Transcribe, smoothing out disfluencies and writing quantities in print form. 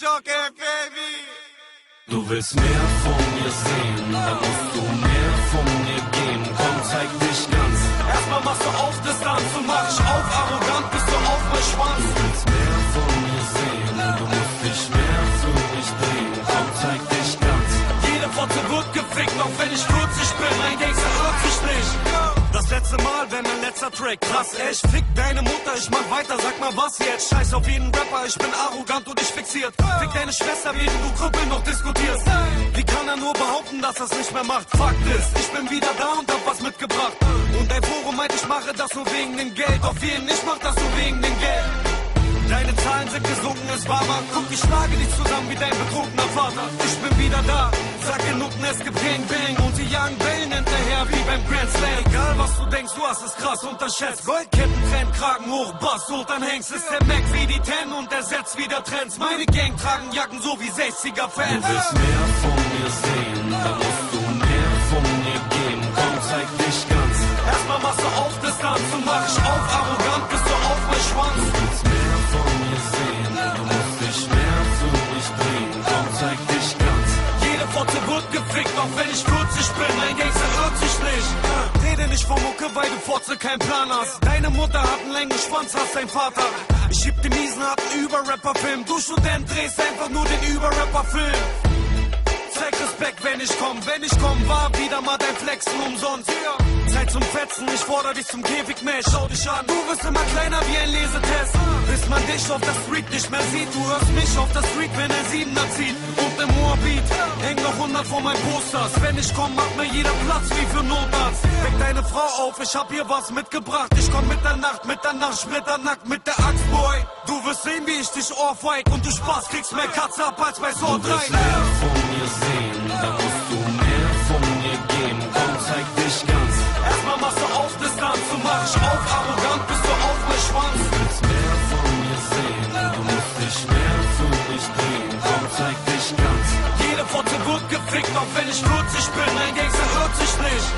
Joker, Baby. Du willst mehr von mir sehen, dann musst du mehr von mir geben. Komm, zeig dich ganz. Erstmal machst du auf Distanz und mach ich auf arrogant, bist du auf mein Schwanz. Du willst mehr von mir sehen, du musst dich mehr für mich drehen. Komm, zeig dich ganz. Jede Worte wird gefickt, auch wenn ich 40 bin, ein Gangster irrt sich nicht. Das letzte Mal wäre mein letzter Track, krass echt. Fick deine Mutter, ich mach weiter, sag mal was jetzt. Scheiß auf jeden Rapper, ich bin arrogant und ich fixiert. Fick deine Schwester, während du Krüppel noch diskutierst. Wie kann er nur behaupten, dass er's nicht mehr macht? Fakt ist, ich bin wieder da und hab was mitgebracht. Und dein Forum meint, ich mache das nur wegen dem Geld. Auf jeden, ich mach das nur wegen dem Geld. Deine Zahlen sind gesunken, es war mal. Guck, ich schlage dich zusammen wie dein betrunkener Vater. Ich bin wieder da, sag genug, es gibt Gangbang. Und die jagen Wellen hinterher wie beim Grand Slam. Egal was du denkst, du hast es krass unterschätzt. Goldketten, Trend, Kragen hoch, Bass, und dann hängst. Ist der Mac wie die Ten und der setzt wieder Trends. Meine Gang tragen Jacken so wie 60er-Fans. Du willst mehr von mir sehen, dann musst du mehr von mir geben. Komm, zeig dich ganz. Erstmal machst du auf Distanz und mach ich auf arrogant, bist du auf mein Schwanz. Du willst mehr von mir sehen, du musst dich mehr für mich drehen. Komm, zeig dich ganz. Jede Worte wird gefickt, auch wenn ich 40 bin, ein Gangster irrt sich nicht. Rede nicht von Mucke, weil du Fotze keinen Plan hast. Deine Mutter hat einen langen Schwanz, hast dein Vater. Ich schieb den miesen harten Überrapper-Film. Du Student drehst einfach nur den Überrapper-Film. Zeig Respekt, wenn ich komm, war wieder mal dein Flexen umsonst. Zeit zum Fetzen, ich fordere dich zum Käfigmatch. Schau dich an, du wirst immer kleiner wie ein Lesetest. Bis man dich auf der Street nicht mehr sieht. Du hörst mich auf der Street, wenn ein Siebener zieht. Und im Moabit hängen noch 100 vor meinen Posters. Wenn ich komm, macht mir jeder Platz wie für Notarzt. Weck deine Frau auf, ich hab hier was mitgebracht. Ich komm Mitternacht, splitternackt mit der Axt, Boy. Du wirst sehen, wie ich dich ohrfeig. Und du Spaß kriegst mehr Katze ab als bei Sword 3. Du willst mehr von mir sehen, dann musst du mehr von mir geben. Komm, zeig dich ganz. Erstmal machst du auf Distanz und mach ich auf arrogant, bist du auf mein Schwanz. Du willst mehr von mir sehen, du musst dich mehr für mich drehen. Komm, zeig dich ganz. Jede Worte wird gefickt, auch wenn ich 40 bin, ein Gangster irrt sich nicht.